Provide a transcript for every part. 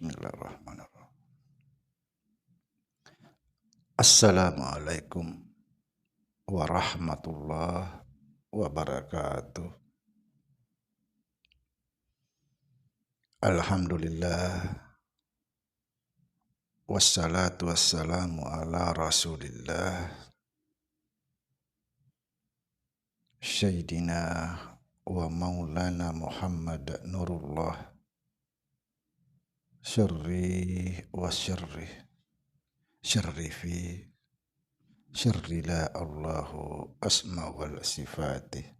Bismillahirrahmanirrahim. Assalamualaikum warahmatullahi wabarakatuh. Alhamdulillah wassalatu wassalamu ala Rasulillah Sayyidina wa maulana Muhammad Nurullah syarri wa syarrifi syarri la Allahu asma wal sifatih.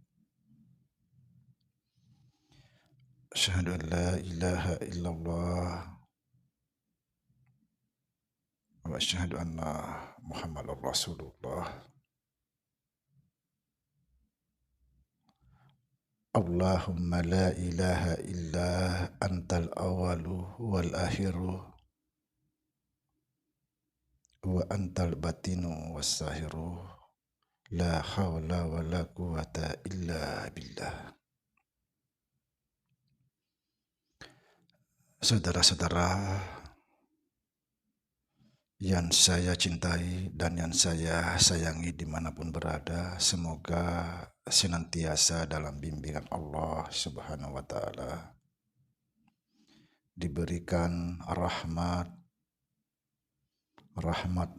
Asyhadu an la ilaha illallah wa asyhadu anna Muhammadar Rasulullah. Allahumma la ilaha illa antal awalu wal akhiru wa antal batinu was sahiru la hawla wa la quwata illa billah. Saudara-saudara yang saya cintai dan yang saya sayangi dimanapun berada, semoga senantiasa dalam bimbingan Allah Subhanahu wa Ta'ala, diberikan rahmat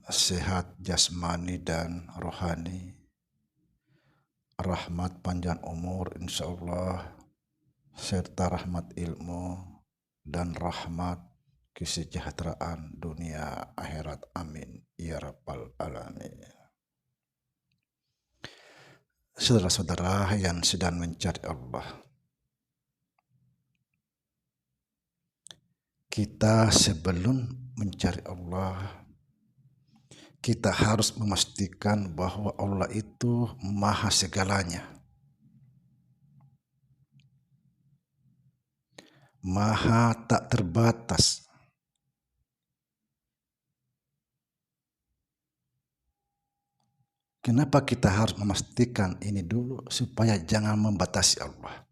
sehat jasmani dan rohani, rahmat panjang umur insya Allah, serta rahmat ilmu dan rahmat kesejahteraan dunia akhirat, amin ya rabbal alamin. Saudara-saudara yang sedang mencari Allah, kita sebelum mencari Allah, kita harus memastikan bahwa Allah itu maha segalanya, maha tak terbatas. Kenapa kita harus memastikan ini dulu? Supaya jangan membatasi Allah.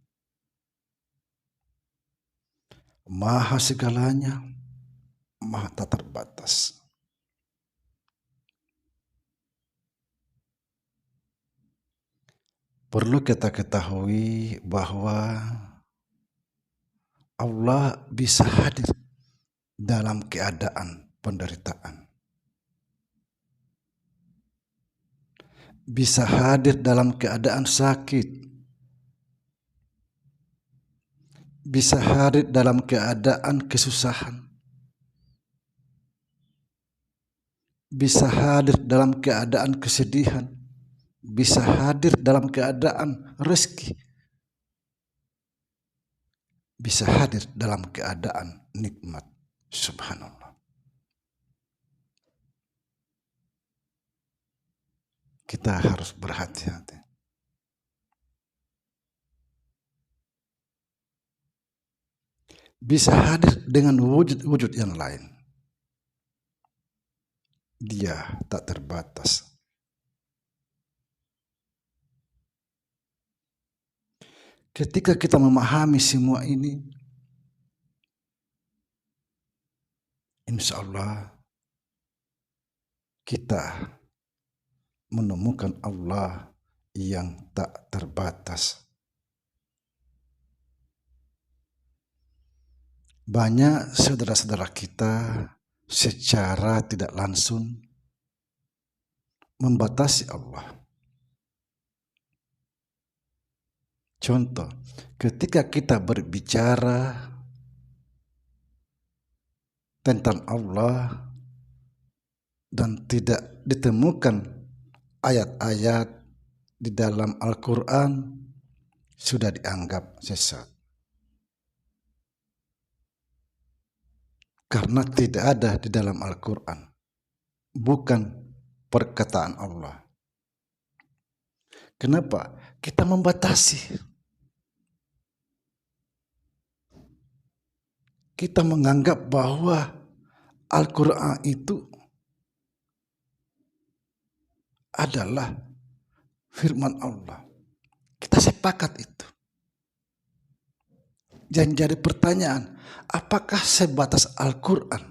Maha segalanya, maha tak terbatas. Perlu kita ketahui bahwa Allah bisa hadir dalam keadaan penderitaan, bisa hadir dalam keadaan sakit, bisa hadir dalam keadaan kesusahan, bisa hadir dalam keadaan kesedihan, bisa hadir dalam keadaan rezeki, bisa hadir dalam keadaan nikmat. Subhanallah. Kita harus berhati-hati. Bisa hadir dengan wujud-wujud yang lain. Dia tak terbatas. Ketika kita memahami semua ini, insya Allah kita menemukan Allah yang tak terbatas. Banyak saudara-saudara kita secara tidak langsung membatasi Allah. Contoh, ketika kita berbicara tentang Allah dan tidak ditemukan ayat-ayat di dalam Al-Quran, sudah dianggap sesat. Karena tidak ada di dalam Al-Quran, bukan perkataan Allah. Kenapa? Kita membatasi. Kita menganggap bahwa Al-Quran itu adalah firman Allah. Kita sepakat itu. Yang jadi pertanyaan, apakah sebatas Al-Quran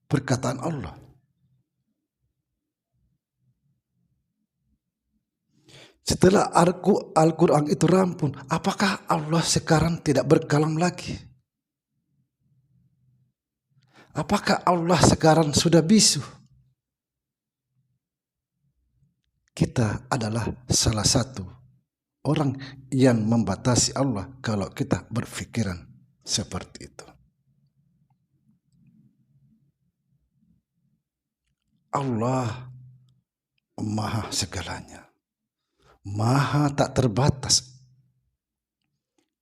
perkataan Allah? Setelah Al-Quran itu rampung, apakah Allah sekarang tidak berkalam lagi? Apakah Allah sekarang sudah bisu? Kita adalah salah satu orang yang membatasi Allah kalau kita berpikiran seperti itu. Allah maha segalanya, maha tak terbatas.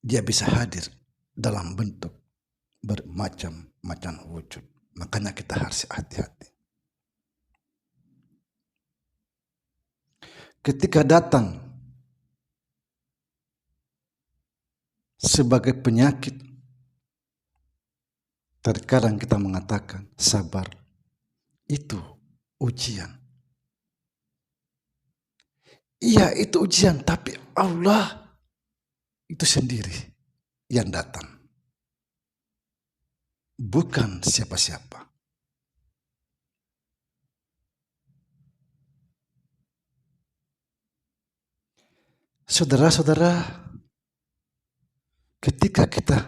Dia bisa hadir dalam bentuk bermacam-macam wujud. Makanya kita harus hati-hati. Ketika datang sebagai penyakit, terkadang kita mengatakan sabar, itu ujian. Iya, itu ujian, tapi Allah itu sendiri yang datang, bukan siapa-siapa. Saudara-saudara, ketika kita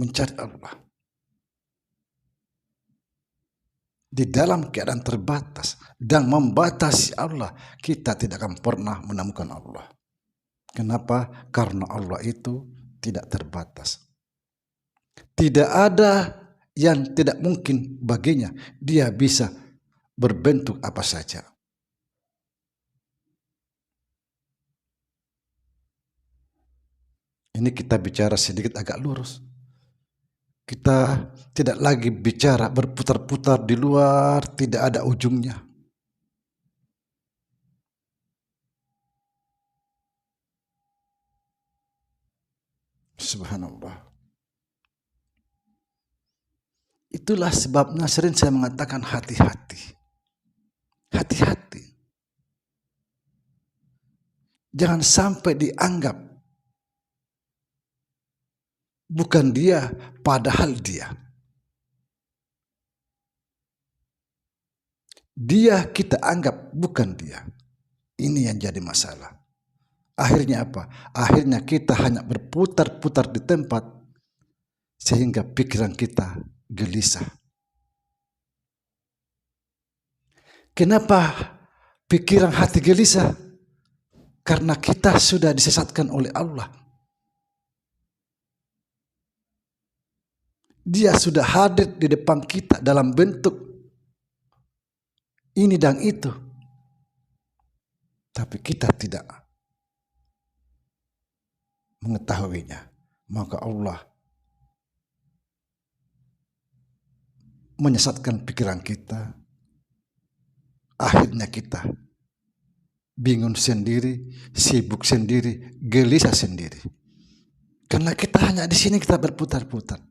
mencari Allah di dalam keadaan terbatas dan membatasi Allah, kita tidak akan pernah menemukan Allah. Kenapa? Karena Allah itu tidak terbatas. Tidak ada yang tidak mungkin baginya. Dia bisa berbentuk apa saja. Ini kita bicara sedikit agak lurus. Kita tidak lagi bicara berputar-putar di luar, tidak ada ujungnya. Subhanallah. Itulah sebabnya sering saya mengatakan hati-hati. Hati-hati. Jangan sampai dianggap bukan dia, padahal dia. Dia kita anggap bukan dia. Ini yang jadi masalah. Akhirnya apa? Akhirnya kita hanya berputar-putar di tempat sehingga pikiran kita gelisah. Kenapa pikiran hati gelisah? Karena kita sudah disesatkan oleh Allah. Dia sudah hadir di depan kita dalam bentuk ini dan itu. Tapi kita tidak mengetahuinya. Maka Allah menyesatkan pikiran kita. Akhirnya kita bingung sendiri, sibuk sendiri, gelisah sendiri. Karena kita hanya di sini kita berputar-putar.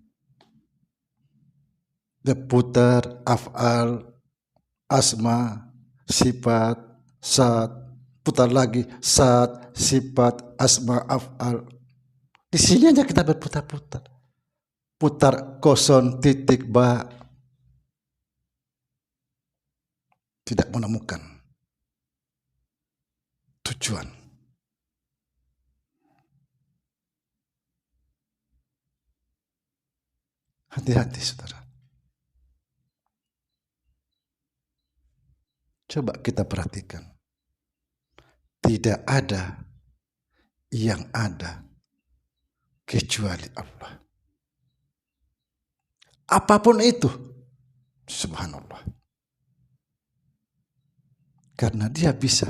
Berputar af'al, asma, sifat, sat, putar lagi sat, sifat, asma, af'al. Di sini aja kita berputar-putar. Putar kosong titik ba. Tidak menemukan tujuan. Hati-hati saudara. Coba kita perhatikan. Tidak ada yang ada kecuali Allah. Apapun itu, subhanallah. Karena dia bisa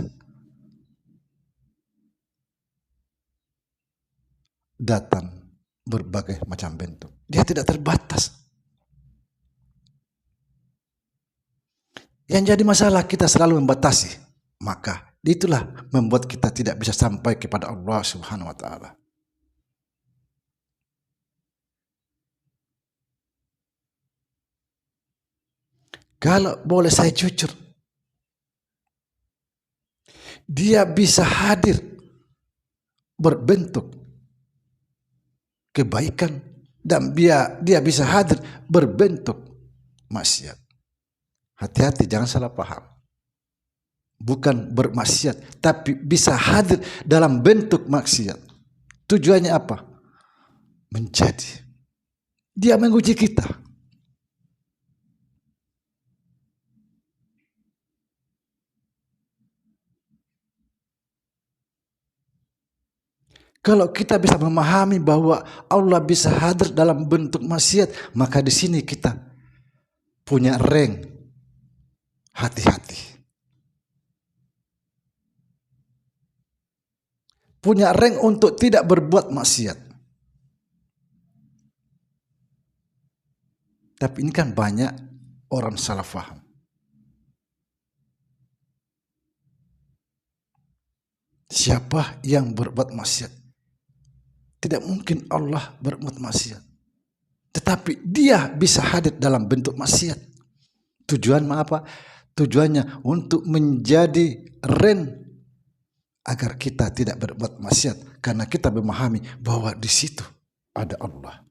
datang berbagai macam bentuk. Dia tidak terbatas. Yang jadi masalah kita selalu membatasi. Maka itulah membuat kita tidak bisa sampai kepada Allah Subhanahu wa ta'ala. Kalau boleh saya jujur, dia bisa hadir berbentuk kebaikan, dan dia bisa hadir berbentuk maksiat. Hati-hati, jangan salah paham. Bukan bermaksiat, tapi bisa hadir dalam bentuk maksiat. Tujuannya apa? Menjadi. Dia menguji kita. Kalau kita bisa memahami bahwa Allah bisa hadir dalam bentuk maksiat, maka di sini kita punya rank hati-hati. Punya rank untuk tidak berbuat maksiat. Tapi ini kan banyak orang salah faham. Siapa yang berbuat maksiat? Tidak mungkin Allah berbuat maksiat. Tetapi dia bisa hadir dalam bentuk maksiat. Tujuan apa? Tujuannya untuk menjadi rank agar kita tidak berbuat maksiat, karena kita memahami bahwa di situ ada Allah.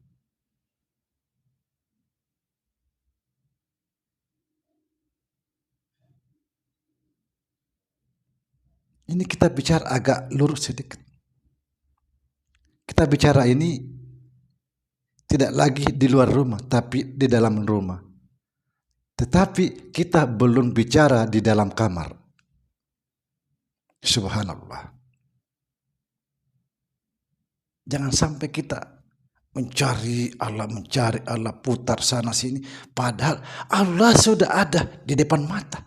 Ini kita bicara agak lurus sedikit. Kita bicara ini tidak lagi di luar rumah, tapi di dalam rumah. Tetapi kita belum bicara di dalam kamar. Subhanallah. Jangan sampai kita mencari Allah, putar sana sini, padahal Allah sudah ada di depan mata.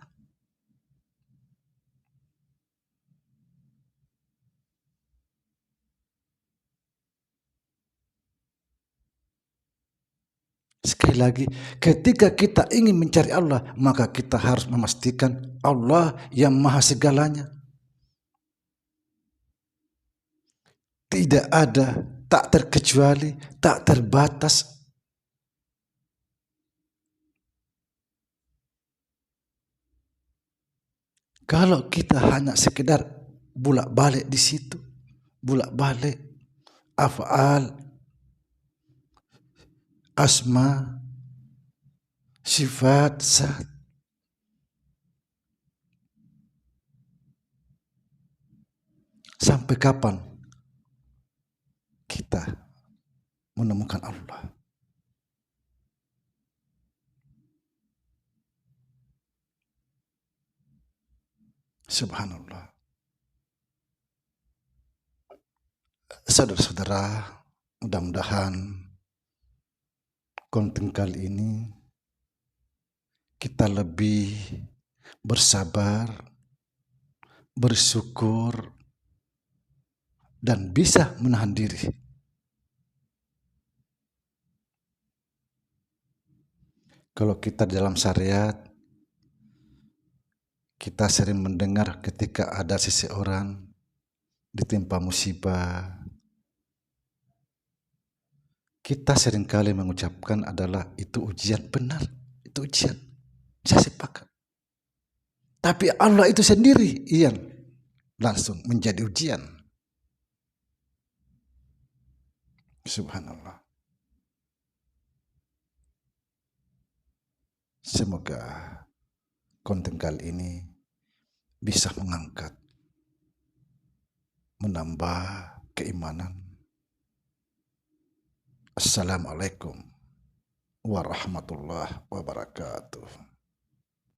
Sekali lagi, ketika kita ingin mencari Allah, maka kita harus memastikan Allah yang maha segalanya. Tidak ada, tak terkecuali, tak terbatas. Kalau kita hanya sekedar bolak-balik di situ, bolak-balik af'al, asma, sifat, zat, sampai kapan kita menemukan Allah? Subhanallah. Saudara-saudara, mudah-mudahan konten kali ini kita lebih bersabar, bersyukur, dan bisa menahan diri. Kalau kita dalam syariat, kita sering mendengar ketika ada seseorang ditimpa musibah, kita seringkali mengucapkan adalah itu ujian. Benar, itu ujian. Saya sepakat. Tapi Allah itu sendiri yang langsung menjadi ujian. Subhanallah. Semoga konten kali ini bisa mengangkat, menambah keimanan. Assalamualaikum warahmatullahi wabarakatuh.